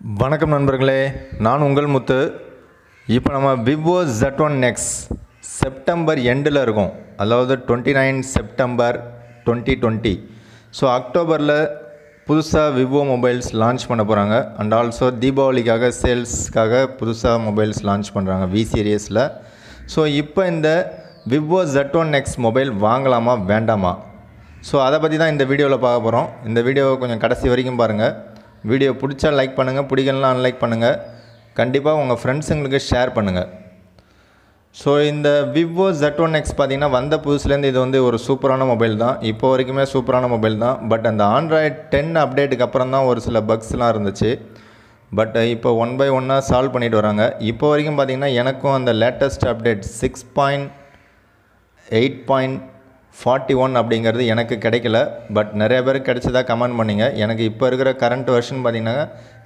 வணக்கம் நண்பர்களே, நான் உங்கள் முத்து. இப்போ நம்ம ViVO Z1X செப்டம்பர் எண்டில் இருக்கும், அதாவது 29 செப்டம்பர் 2020. ஸோ அக்டோபரில் புதுசாக ViVO மொபைல்ஸ் லான்ச் பண்ண போகிறாங்க. அண்ட் ஆல்சோ தீபாவளிக்காக சேல்ஸ்க்காக புதுசாக மொபைல்ஸ் லான்ச் பண்ணுறாங்க V சீரியஸில். ஸோ இப்போ இந்த ViVO Z1X மொபைல் வாங்கலாமா வேண்டாமா, ஸோ அதை பற்றி தான் இந்த வீடியோவில் பார்க்க போகிறோம். இந்த வீடியோவை கொஞ்சம் கடைசி வரைக்கும் பாருங்கள். வீடியோ பிடிச்சா லைக் பண்ணுங்கள், பிடிக்கலாம் அன்லைக் பண்ணுங்கள். கண்டிப்பாக உங்கள் ஃப்ரெண்ட்ஸுங்களுக்கு ஷேர் பண்ணுங்கள். ஸோ இந்த ViVO Z1X பார்த்திங்கன்னா வந்த புதுசுலேருந்து இது வந்து ஒரு சூப்பரான மொபைல் தான். இப்போ வரைக்குமே சூப்பரான மொபைல் தான். பட் அந்த Android 10 அப்டேட்டுக்கு அப்புறம் தான் ஒரு சில பக்ஸ்லாம் இருந்துச்சு. பட் இப்போ ஒன் பை ஒன்னாக சால்வ் பண்ணிட்டு வராங்க. இப்போ வரைக்கும் பார்த்திங்கன்னா எனக்கும் அந்த லேட்டஸ்ட் அப்டேட் 6.8.41 அப்படிங்கிறது எனக்கு கிடைக்கல. பட் நிறைய பேருக்கு கிடைச்சதா கமெண்ட் பண்ணிங்க. எனக்கு இப்போ இருக்கிற கரண்ட் வெர்ஷன் பார்த்திங்கன்னா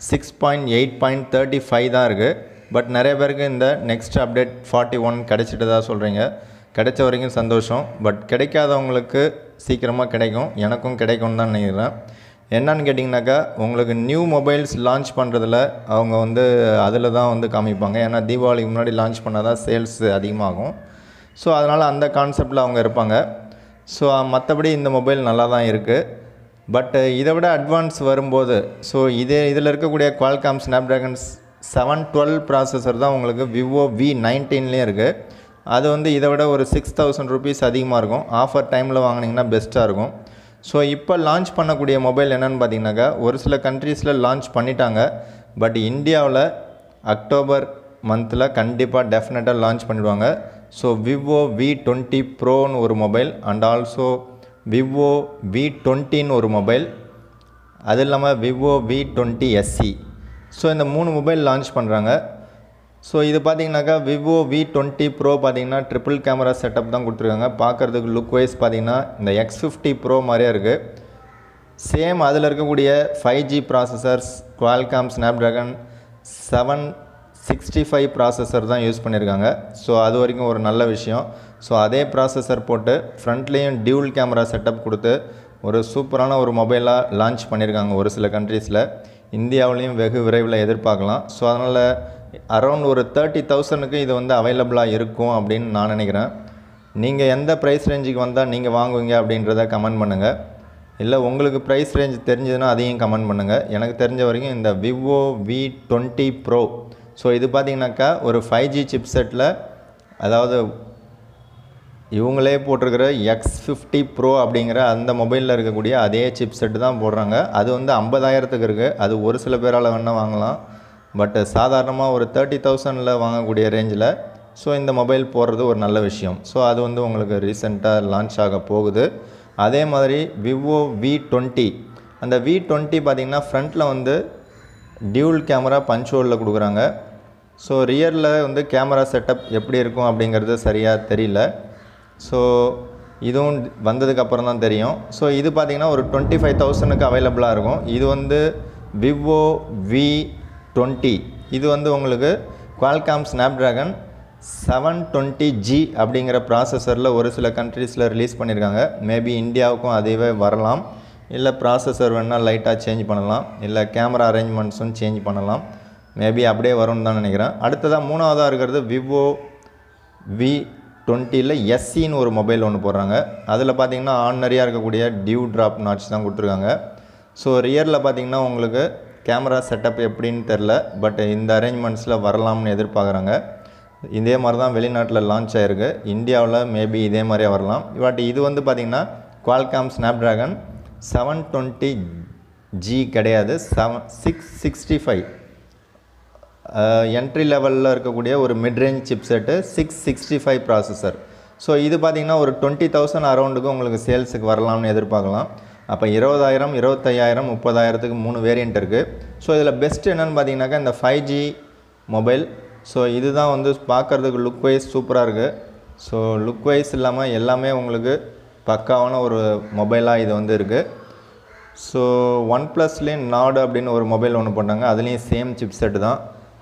6.8.35 தான் இருக்குது. பட் நிறைய பேருக்கு இந்த நெக்ஸ்ட் அப்டேட் 41 கிடைச்சிட்டு தான் சொல்கிறீங்க. கிடைச்ச வரைக்கும் சந்தோஷம். பட் கிடைக்காதவங்களுக்கு சீக்கிரமாக கிடைக்கும், எனக்கும் கிடைக்கும்னு தான் நினைக்கிறேன். என்னன்னு கேட்டிங்கனாக்கா, உங்களுக்கு நியூ மொபைல்ஸ் லான்ச் பண்ணுறதுல அவங்க வந்து அதில் தான் வந்து காமிப்பாங்க. ஏன்னா தீபாவளிக்கு முன்னாடி லான்ச் பண்ணால் தான் சேல்ஸ் அதிகமாகும். ஸோ அதனால் அந்த கான்செப்டில் அவங்க இருப்பாங்க. ஸோ மற்றபடி இந்த மொபைல் நல்லா தான் இருக்குது. பட் இதை விட அட்வான்ஸ் வரும்போது, ஸோ இதில் இருக்கக்கூடிய Qualcomm Snapdragon 712 ப்ராசஸர் தான் உங்களுக்கு ViVO V19லேயும் இருக்குது. அது வந்து இதை விட ஒரு 6,000 rupees அதிகமாக இருக்கும். ஆஃபர் டைமில் வாங்கினீங்கன்னா பெஸ்ட்டாக இருக்கும். ஸோ இப்போ லான்ச் பண்ணக்கூடிய மொபைல் என்னென்னு பார்த்தீங்கன்னாக்கா, ஒரு சில கண்ட்ரீஸில் லான்ச் பண்ணிட்டாங்க. பட் இந்தியாவில் அக்டோபர் மந்தில் கண்டிப்பாக டெஃபினட்டாக லான்ச் பண்ணிடுவாங்க. ஸோ ViVO V20 Proன்னு ஒரு மொபைல், அண்ட் ஆல்சோ ViVO V20ன்னு ஒரு மொபைல், அது இல்லாமல் ViVO V20 SE. ஸோ இந்த 3 மொபைல் லான்ச் பண்ணுறாங்க. ஸோ இது பார்த்திங்கனாக்கா ViVO V20 Pro பார்த்திங்கன்னா ட்ரிபிள் கேமரா செட்டப் தான் கொடுத்துருக்காங்க. பார்க்குறதுக்கு லுக் வைஸ் பார்த்திங்கன்னா இந்த X50 Pro மாதிரியே இருக்குது. சேம் அதில் இருக்கக்கூடிய 5G processors Qualcomm Snapdragon 765 processor தான் யூஸ் பண்ணியிருக்காங்க. ஸோ அது வரைக்கும் ஒரு நல்ல விஷயம். ஸோ அதே ப்ராசஸர் போட்டு ஃப்ரண்ட்லேயும் டியூல் கேமரா செட்டப் கொடுத்து ஒரு சூப்பரான ஒரு மொபைலாக லான்ச் பண்ணியிருக்காங்க ஒரு சில கண்ட்ரீஸில். இந்தியாவிலையும் வெகு விரைவில் எதிர்பார்க்கலாம். ஸோ அதனால் அரௌண்ட் ஒரு 30,000க்கு இது வந்து அவைலபிளாக இருக்கும் அப்படின்னு நான் நினைக்கிறேன். நீங்கள் எந்த ப்ரைஸ் ரேஞ்சுக்கு வந்தால் நீங்கள் வாங்குவீங்க அப்படின்றத கமெண்ட் பண்ணுங்கள். இல்லை உங்களுக்கு ப்ரைஸ் ரேஞ்ச் தெரிஞ்சதுன்னா அதையும் கமெண்ட் பண்ணுங்கள். எனக்கு தெரிஞ்ச வரைக்கும் இந்த ViVO V20 Pro, ஸோ இது பார்த்திங்கனாக்கா ஒரு 5G சிப்செட்டில், அதாவது இவங்களே போட்டிருக்கிற X50 Pro அப்படிங்கிற அந்த மொபைலில் இருக்கக்கூடிய அதே சிப்செட்டு தான் போடுறாங்க. அது வந்து 50,000க்கு இருக்குது. அது ஒரு சில பேரால் வேணால் வாங்கலாம். பட் சாதாரணமாக ஒரு 30,000ல் வாங்கக்கூடிய ரேஞ்சில் ஸோ இந்த மொபைல் போடுறது ஒரு நல்ல விஷயம். ஸோ அது வந்து உங்களுக்கு ரீசெண்டாக லான்ச் ஆக போகுது. அதே மாதிரி ViVO V20, அந்த V20 பார்த்திங்கன்னா ஃப்ரண்ட்டில் வந்து டியூல் கேமரா பஞ்ச் ஹோலில் கொடுக்குறாங்க. ஸோ ரியரில் வந்து கேமரா செட்டப் எப்படி இருக்கும் அப்படிங்கிறது சரியாக தெரியல. ஸோ இதுவும் வந்ததுக்கப்புறம் தான் தெரியும். ஸோ இது பார்த்திங்கன்னா ஒரு 25,000க்கு அவைலபிளாக இருக்கும். இது வந்து ViVO V20, இது வந்து உங்களுக்கு Qualcomm Snapdragon 720G அப்படிங்கிற ப்ராசஸரில் ஒரு சில கண்ட்ரீஸில் ரிலீஸ் பண்ணியிருக்காங்க. மேபி இந்தியாவுக்கும் அதுவே வரலாம். இல்லை ப்ராசஸர் வேணால் லைட்டாக சேஞ்ச் பண்ணலாம், இல்லை கேமரா அரேஞ்ச்மெண்ட்ஸும் சேஞ்ச் பண்ணலாம். மேபி அப்படியே வரும்னு தான் நினைக்கிறேன். அடுத்ததாக மூணாவதாக இருக்கிறது ViVO V20ல் SEன்னு ஒரு மொபைல் ஒன்று போடுறாங்க. அதில் பார்த்திங்கன்னா ஆர்டினரியாக இருக்கக்கூடிய டியூ ட்ராப் நாட்ச் தான் கொடுத்துருக்காங்க. ஸோ ரியரில் பார்த்திங்கன்னா உங்களுக்கு கேமரா செட்டப் எப்படின்னு தெரில. பட் இந்த அரேஞ்ச்மெண்ட்ஸில் வரலாம்னு எதிர்பார்க்குறாங்க. இதே மாதிரி தான் வெளிநாட்டில் லான்ச் ஆகிருக்கு. இந்தியாவில் மேபி இதே மாதிரியே வரலாம். பட் இது வந்து பார்த்திங்கன்னா Qualcomm Snapdragon 720G கிடையாது, 665 என்ட்ரி லெவலில் இருக்கக்கூடிய ஒரு மிட்ரேஞ்ச் சிப்செட்டு 665 ப்ராசஸர். ஸோ இது பார்த்திங்கன்னா ஒரு 20,000 அரௌண்டுக்கு உங்களுக்கு சேல்ஸுக்கு வரலாம்னு எதிர்பார்க்கலாம். அப்போ 20,000, 25,000, 30,000க்கு 3 வேரியண்ட் இருக்குது. ஸோ இதில் பெஸ்ட்டு என்னென்னு பார்த்தீங்கன்னாக்கா இந்த 5G மொபைல். ஸோ இதுதான் வந்து பார்க்குறதுக்கு லுக் வைஸ் சூப்பராக இருக்குது. ஸோ லுக் வைஸ் இல்லாமல் எல்லாமே உங்களுக்கு பக்காவான ஒரு மொபைலாக இது வந்து இருக்குது. ஸோ OnePlusலேயும் நாடு அப்படின்னு ஒரு மொபைல் ஒன்று போட்டாங்க. அதுலேயும் சேம் சிப்செட்டு தான்.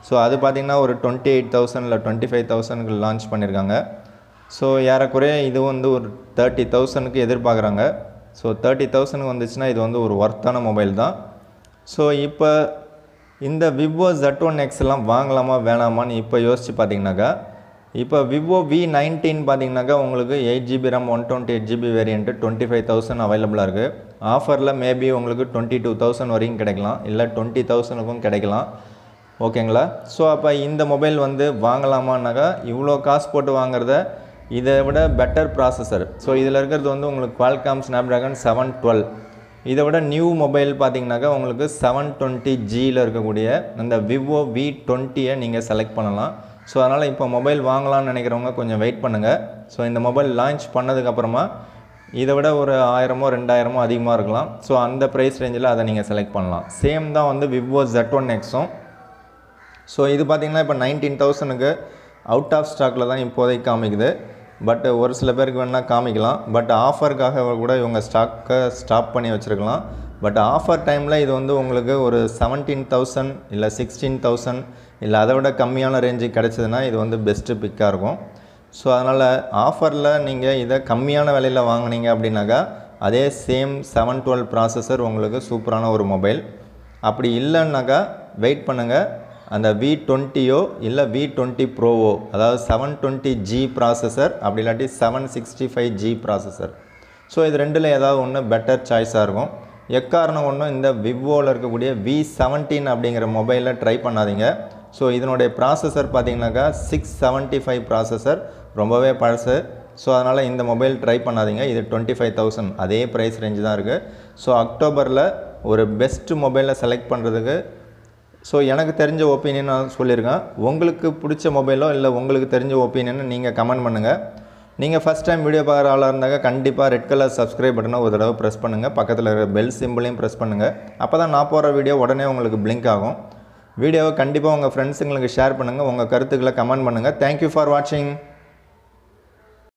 ஸோ அது பார்த்திங்கன்னா ஒரு 28,000 இல்லை 25,000க்கு லான்ச் பண்ணியிருக்காங்க. ஸோ ஏறக்குறைய இது வந்து ஒரு 30,000க்கு எதிர்பார்க்குறாங்க. ஸோ 30,000க்கு வந்துச்சுன்னா இது வந்து ஒரு ஒர்த்தான மொபைல் தான். ஸோ இப்போ இந்த ViVO Z1X எல்லாம் வாங்கலாமா வேணாமான்னு இப்போ யோசிச்சு பார்த்தீங்கன்னாக்கா இப்போ ViVO V19 பார்த்தீங்கன்னாக்கா உங்களுக்கு 8GB RAM 128GB வேரியண்ட்டு 25,000 அவைலபிளாக இருக்குது. ஆஃபரில் மேபி உங்களுக்கு 22,000 வரைக்கும் கிடைக்கலாம், இல்லை 20,000க்கும் கிடைக்கலாம். ஓகேங்களா? ஸோ அப்போ இந்த மொபைல் வந்து வாங்கலாமான்னாக்கா இவ்வளோ காசு போட்டு வாங்குறத இதை விட பெட்டர் ப்ராசஸர். ஸோ இதில் இருக்கிறது வந்து உங்களுக்கு Qualcomm Snapdragon 712. இதை விட நியூ மொபைல் பார்த்தீங்கன்னாக்கா உங்களுக்கு 720Gயில் இருக்கக்கூடிய அந்த ViVO V20 நீங்கள் செலக்ட் பண்ணலாம். ஸோ அதனால் இப்போ மொபைல் வாங்கலாம்னு நினைக்கிறவங்க கொஞ்சம் வெயிட் பண்ணுங்கள். ஸோ இந்த மொபைல் லான்ச் பண்ணதுக்கப்புறமா இதை விட ஒரு 1000மோ 2000மோ அதிகமாக இருக்கலாம். ஸோ அந்த ப்ரைஸ் ரேஞ்சில் அதை நீங்கள் செலக்ட் பண்ணலாம். சேம் தான் வந்து ViVO Z1Xம். ஸோ இது பார்த்திங்கன்னா இப்போ 19,000க்கு அவுட் ஆஃப் ஸ்டாக்கில் தான் இப்போதைக்கு காமிக்குது. பட் ஒரு சில பேருக்கு வேணால் காமிக்கலாம். பட் ஆஃபருக்காக கூட இவங்க ஸ்டாக்கை ஸ்டாப் பண்ணி வச்சுருக்கலாம். பட் ஆஃபர் டைமில் இது வந்து உங்களுக்கு ஒரு 17,000 இல்லை 16,000 இல்லை அதை விட கம்மியான ரேஞ்சுக்கு கிடச்சிதுன்னா இது வந்து பெஸ்ட்டு பிக்காக இருக்கும். ஸோ அதனால் ஆஃபரில் நீங்கள் இதை கம்மியான விலையில் வாங்கினீங்க அப்படின்னாக்கா அதே சேம் 712 ப்ராசஸர் உங்களுக்கு சூப்பரான ஒரு மொபைல். அப்படி இல்லைன்னாக்கா வெயிட் பண்ணுங்கள். அந்த V20யோ இல்லை V20 Proவோ, அதாவது 720G ப்ராசஸர் அப்படி இல்லாட்டி 765G ப்ராசஸர். ஸோ இது ரெண்டில் ஏதாவது ஒன்று பெட்டர் சாய்ஸாக இருக்கும். எக்காரணம் ஒன்றும் இந்த விவோவில் இருக்கக்கூடிய V17 அப்படிங்கிற மொபைலில் ட்ரை பண்ணாதீங்க. ஸோ இதனுடைய ப்ராசஸர் பார்த்தீங்கன்னாக்கா 675 ப்ராசஸர், ரொம்பவே பழசு. ஸோ அதனால் இந்த மொபைல் ட்ரை பண்ணாதீங்க. இது 25,000 அதே ப்ரைஸ் ரேஞ்சு தான் இருக்குது. ஸோ அக்டோபரில் ஒரு பெஸ்ட்டு மொபைலை செலக்ட் பண்ணுறதுக்கு ஸோ எனக்கு தெரிஞ்ச ஒப்பீனியன் நான் சொல்லியிருக்கேன். உங்களுக்கு பிடிச்ச மொபைலோ இல்லை உங்களுக்கு தெரிஞ்ச ஒப்பீனியனை நீங்கள் கமெண்ட் பண்ணுங்கள். நீங்கள் ஃபஸ்ட் டைம் வீடியோ பார்க்குற ஆளாக இருந்தாங்க கண்டிப்பாக ரெட் கலர் சப்ஸ்கிரைப் பட்டனை ஒரு தடவை ப்ரெஸ் பண்ணுங்கள். பக்கத்தில் இருக்கிற பெல் சிம்பிளையும் ப்ரெஸ் பண்ணுங்கள். அப்போ தான் நான் போடுற வீடியோ உடனே உங்களுக்கு பிளிங்க் ஆகும். வீடியோவை கண்டிப்பாக உங்கள் ஃப்ரெண்ட்ஸுங்களுக்கு ஷேர் பண்ணுங்கள். உங்கள் கருத்துக்களை கமெண்ட் பண்ணுங்கள். தேங்க்யூ ஃபார் வாட்சிங்.